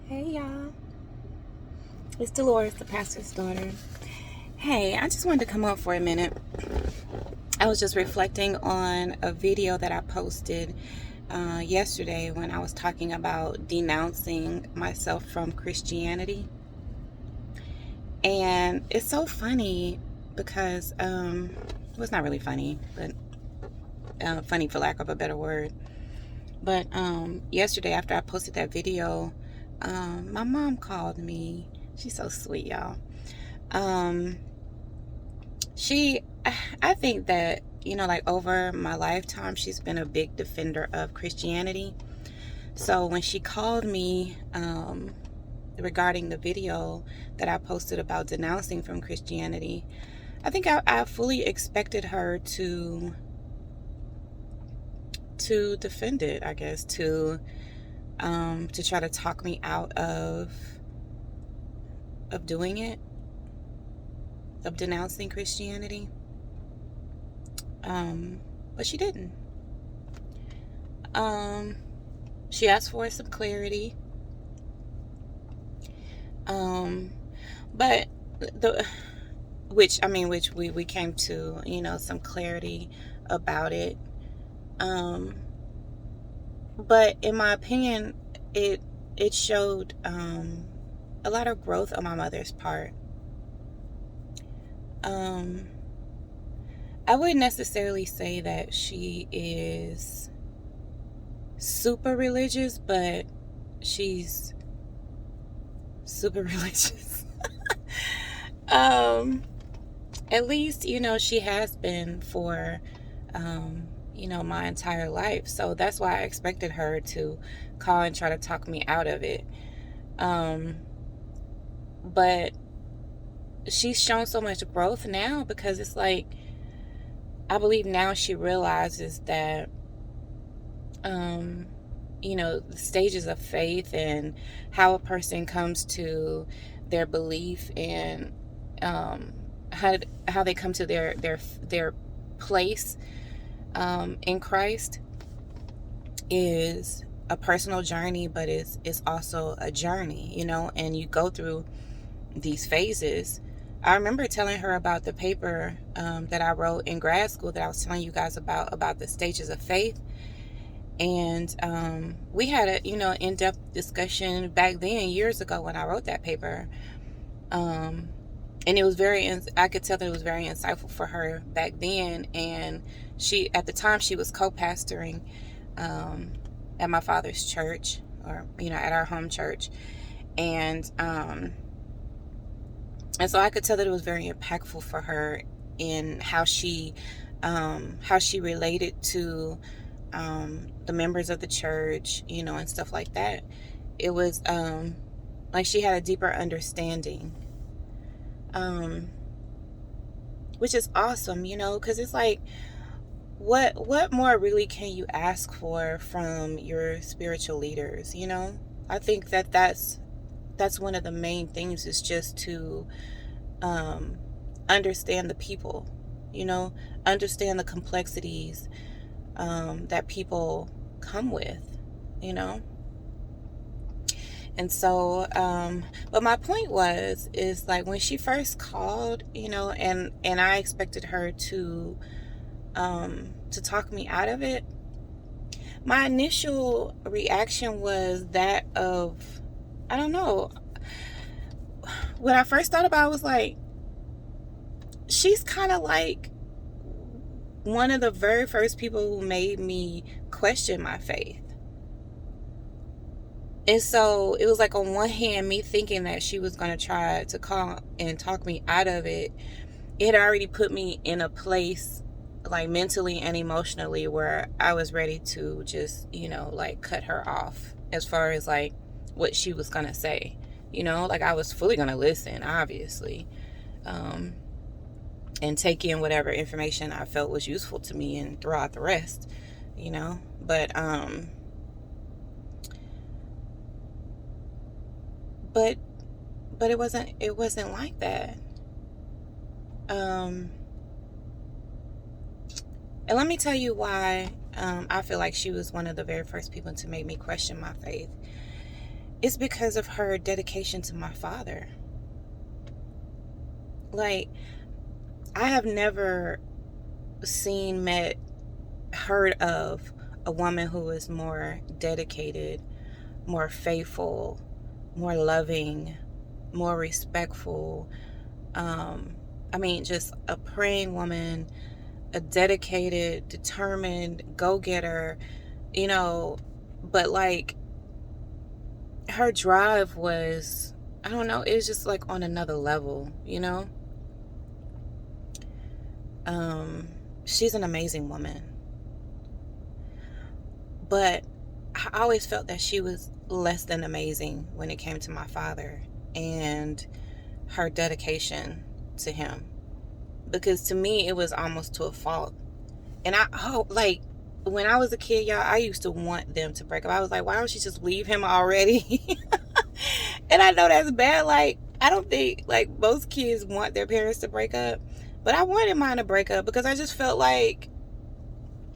Hey y'all, it's Delores, the pastor's daughter. Hey, I just wanted to come up for a minute. I was just reflecting on a video that I posted yesterday when I was talking about denouncing myself from Christianity. And it's so funny because, well, it's not really funny, but funny for lack of a better word. But yesterday after I posted that video, my mom called me. She's so sweet, y'all. I think that, like over my lifetime, she's been a big defender of Christianity. So when she called me regarding the video that I posted about denouncing from Christianity, I think I fully expected her to defend it, I guess, to try to talk me out of doing it, of denouncing Christianity. But she didn't. She asked for some clarity. But which we came to, some clarity about it. But in my opinion, it showed a lot of growth on my mother's part. I wouldn't necessarily say that she is super religious, but she's super religious. At least, she has been for, my entire life. So that's why I expected her to call and try to talk me out of it. But she's shown so much growth now, because it's like, I believe now she realizes that, the stages of faith and how a person comes to their belief, and how they come to their place in Christ is a personal journey, but it's also a journey, and you go through these phases. I remember telling her about the paper that I wrote in grad school that I was telling you guys about the stages of faith. And we had a, in-depth discussion back then, years ago, when I wrote that paper. And it was I could tell that it was very insightful for her back then. And at the time, she was co-pastoring at my father's church, or, at our home church. And so I could tell that it was very impactful for her in how she related to the members of the church, and stuff like that. It was like she had a deeper understanding, which is awesome, because it's like, what more really can you ask for from your spiritual leaders? I think that's one of the main things, is just to understand the people, understand the complexities that people come with, And so, but my point is like, when she first called, and I expected her to talk me out of it, my initial reaction was that of, I don't know. When I first thought about it, I was like, she's kind of like one of the very first people who made me question my faith. And so it was like, on one hand, me thinking that she was going to try to call and talk me out of it, it already put me in a place, like mentally and emotionally, where I was ready to just, like cut her off as far as like what she was going to say. Like, I was fully going to listen, obviously, and take in whatever information I felt was useful to me, and throw out the rest, but it wasn't like that. And let me tell you why I feel like she was one of the very first people to make me question my faith. it's because of her dedication to my father. Like, I have never heard of a woman who is more dedicated, more faithful, more loving, more respectful. I mean, just a praying woman, a dedicated, determined go-getter, you know, but like her drive was, I don't know, it was just like on another level, you know? She's an amazing woman. But I always felt that she was less than amazing when it came to my father and her dedication to him. Because to me, it was almost to a fault. And like, when I was a kid, y'all, I used to want them to break up. I was like, why don't she just leave him already? And I know that's bad. Like, I don't think, like, most kids want their parents to break up. But I wanted mine to break up because I just felt like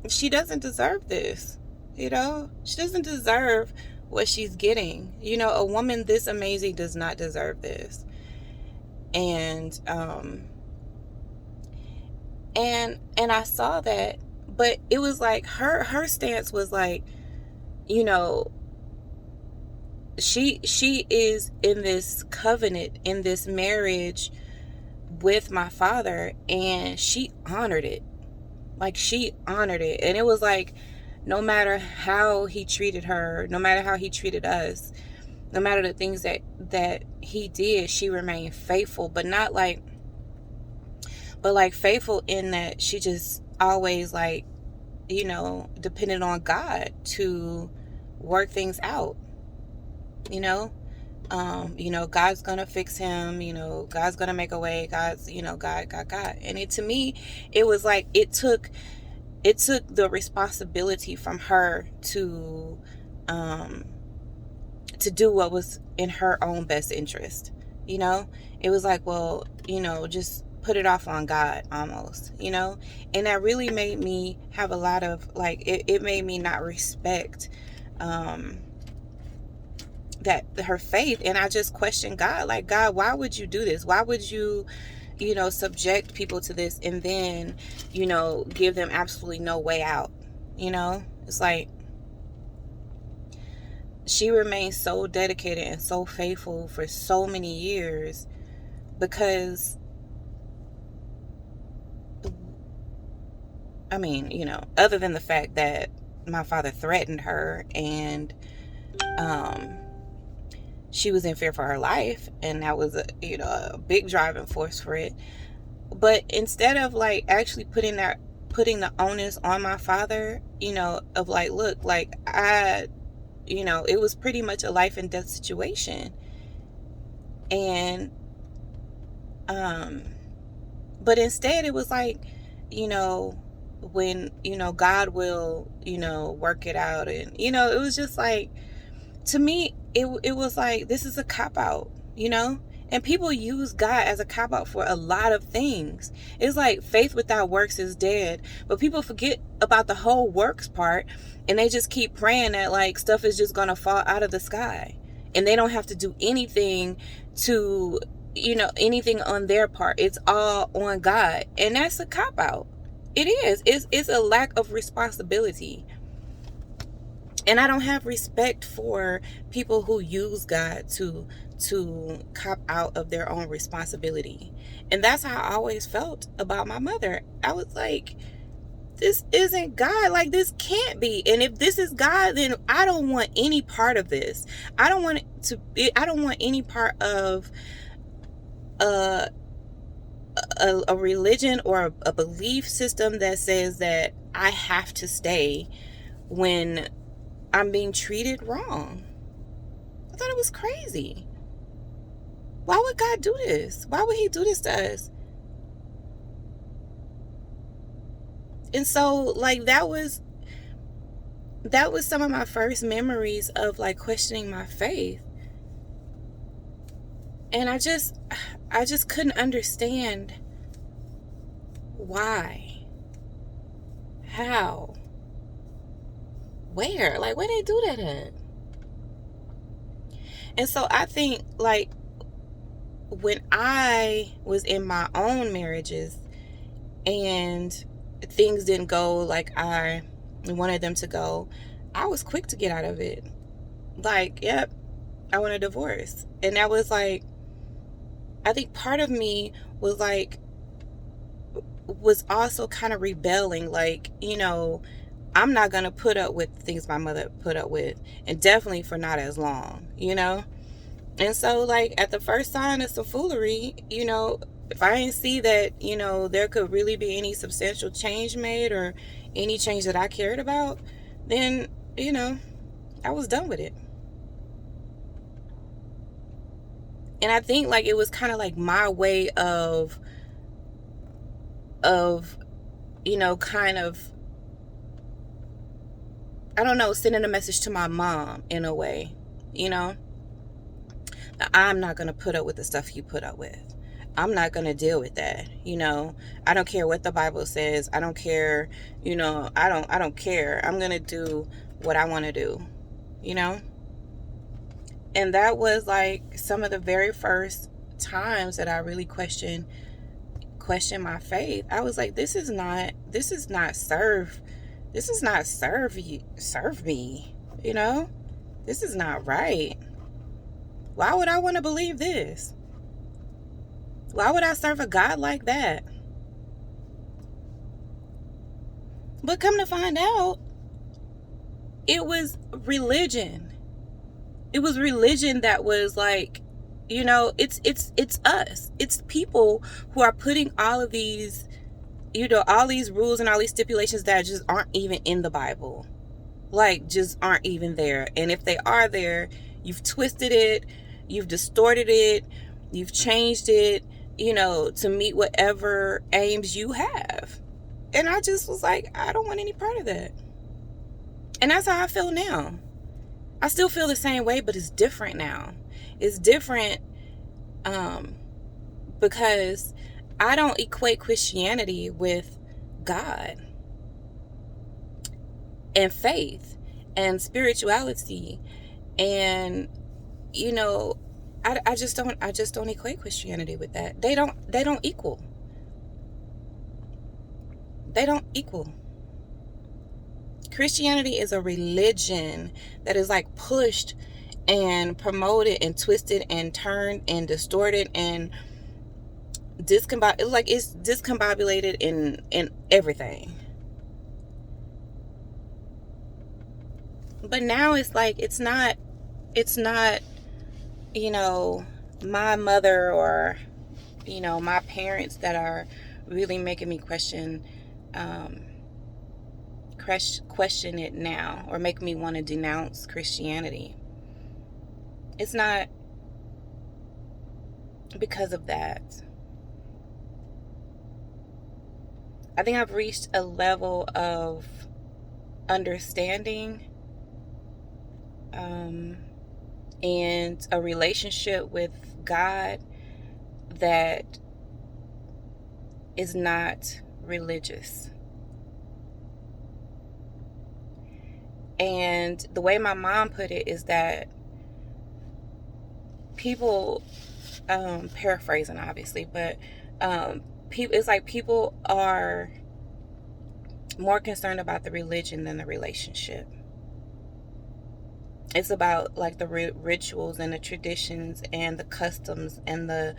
she doesn't deserve this. You know, she doesn't deserve what she's getting. You know, a woman this amazing does not deserve this. And I saw that, but it was like her stance was like, you know, she is in this covenant, in this marriage with my father, and she honored it. Like, she honored it. And it was like, no matter how he treated her, no matter how he treated us, no matter the things that he did, she remained faithful. But not like, but like faithful in that she just always, like, you know, depended on God to work things out. You know, God's gonna fix him. You know, God's gonna make a way. God's, you know, God. And to me, it was like it took the responsibility from her to do what was in her own best interest. You know, it was like, well, you know, just put it off on God almost, you know. And that really made me have a lot of, like, it made me not respect that her faith. And I just questioned God, like, God, why would you do this? Why would you, you know, subject people to this and then, you know, give them absolutely no way out? You know, it's like she remained so dedicated and so faithful for so many years because, I mean, you know, other than the fact that my father threatened her and she was in fear for her life, and that was a big driving force for it. But instead of, like, actually putting the onus on my father, you know, of like, look, like, it was pretty much a life and death situation. And but instead it was like, you know, when, you know, God will, you know, work it out. And, you know, it was just like, to me, it was like, this is a cop-out, you know? And people use God as a cop-out for a lot of things. It's like faith without works is dead. But people forget about the whole works part, and they just keep praying that, like, stuff is just going to fall out of the sky. And they don't have to do anything to, you know, anything on their part. It's all on God. And that's a cop-out. It is. It's a lack of responsibility. And I don't have respect for people who use God to cop out of their own responsibility. And that's how I always felt about my mother. I was like, this isn't God. Like, this can't be. And if this is God, then I don't want any part of this. I don't want any part of a religion or a belief system that says that I have to stay when I'm being treated wrong. I thought it was crazy. Why would God do this? Why would he do this to us? And so, like, that was some of my first memories of, like, questioning my faith. And I just couldn't understand why, how, where they do that at. And so I think, like, when I was in my own marriages and things didn't go like I wanted them to go, I was quick to get out of it. Like, yep, I want a divorce. And that was like, I think part of me was like, was also kind of rebelling. Like, I'm not going to put up with things my mother put up with, and definitely for not as long. And so, like, at the first sign of some foolery, if I didn't see that, there could really be any substantial change made or any change that I cared about, then, I was done with it. And I think, like, it was kind of like my way of, kind of, I don't know, sending a message to my mom in a way, you know? I'm not going to put up with the stuff you put up with. I'm not going to deal with that. I don't care what the Bible says. I don't care. I don't care. I'm going to do what I want to do, you know? And that was like some of the very first times that I really questioned my faith. I was like, this is not serve me, This is not right. Why would I want to believe this? Why would I serve a God like that? But come to find out, it was religion. It was religion that was like, it's us. It's people who are putting all of these, all these rules and all these stipulations that just aren't even in the Bible. Like, just aren't even there. And if they are there, you've twisted it, you've distorted it, you've changed it, to meet whatever aims you have. And I just was like, I don't want any part of that. And that's how I feel now. I still feel the same way, but it's different now. It's different because I don't equate Christianity with God and faith and spirituality, and I just don't equate Christianity with that. They don't equal. They don't equal. Christianity is a religion that is like pushed and promoted and twisted and turned and distorted and it's discombobulated in everything. But now it's like, it's not my mother or my parents that are really making me question it now, or make me want to denounce Christianity. It's not because of that. I think I've reached a level of understanding and a relationship with God that is not religious. And the way my mom put it is that people, paraphrasing obviously, but it's like people are more concerned about the religion than the relationship. It's about like the rituals and the traditions and the customs and the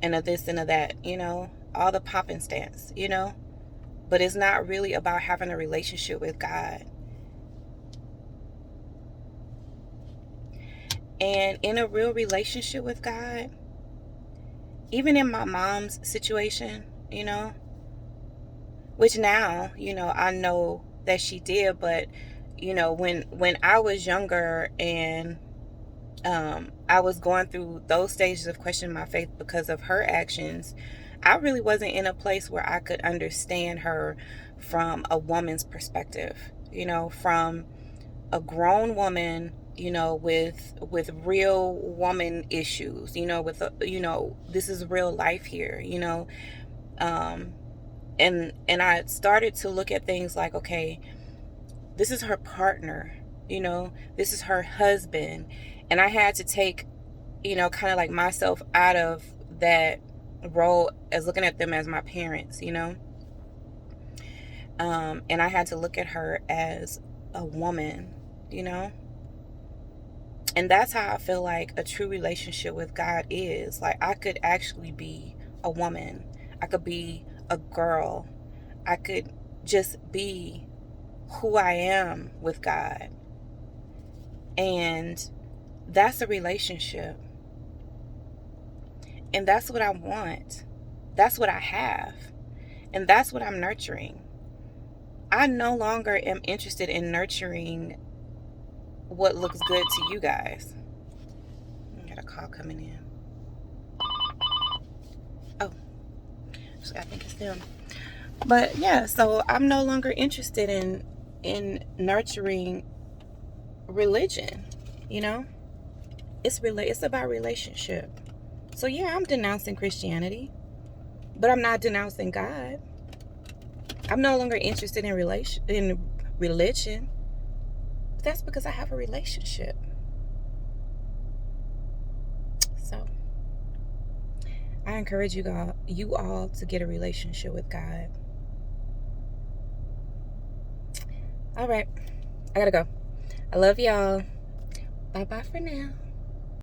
this and the that, all the pop and stance, but it's not really about having a relationship with God. And in a real relationship with God, even in my mom's situation, which now, I know that she did, but when I was younger and I was going through those stages of questioning my faith because of her actions, I really wasn't in a place where I could understand her from a woman's perspective, from a grown woman, with real woman issues, with this is real life here, and I started to look at things like, okay, this is her partner, this is her husband, And I had to take, kind of like myself out of that role as looking at them as my parents, and I had to look at her as a woman, you know. And that's how I feel like a true relationship with God is. Like, I could actually be a woman, I could be a girl, I could just be who I am with God. And that's a relationship. And that's what I want. That's what I have. And that's what I'm nurturing. I no longer am interested in nurturing what looks good to you guys. I got a call coming in. Oh, I think it's them. But yeah, so I'm no longer interested in nurturing religion. It's about relationship. So yeah, I'm denouncing Christianity, but I'm not denouncing God. I'm no longer interested in religion. But that's because I have a relationship. So I encourage you all to get a relationship with God. All right, I gotta go. I love y'all. Bye-bye for now.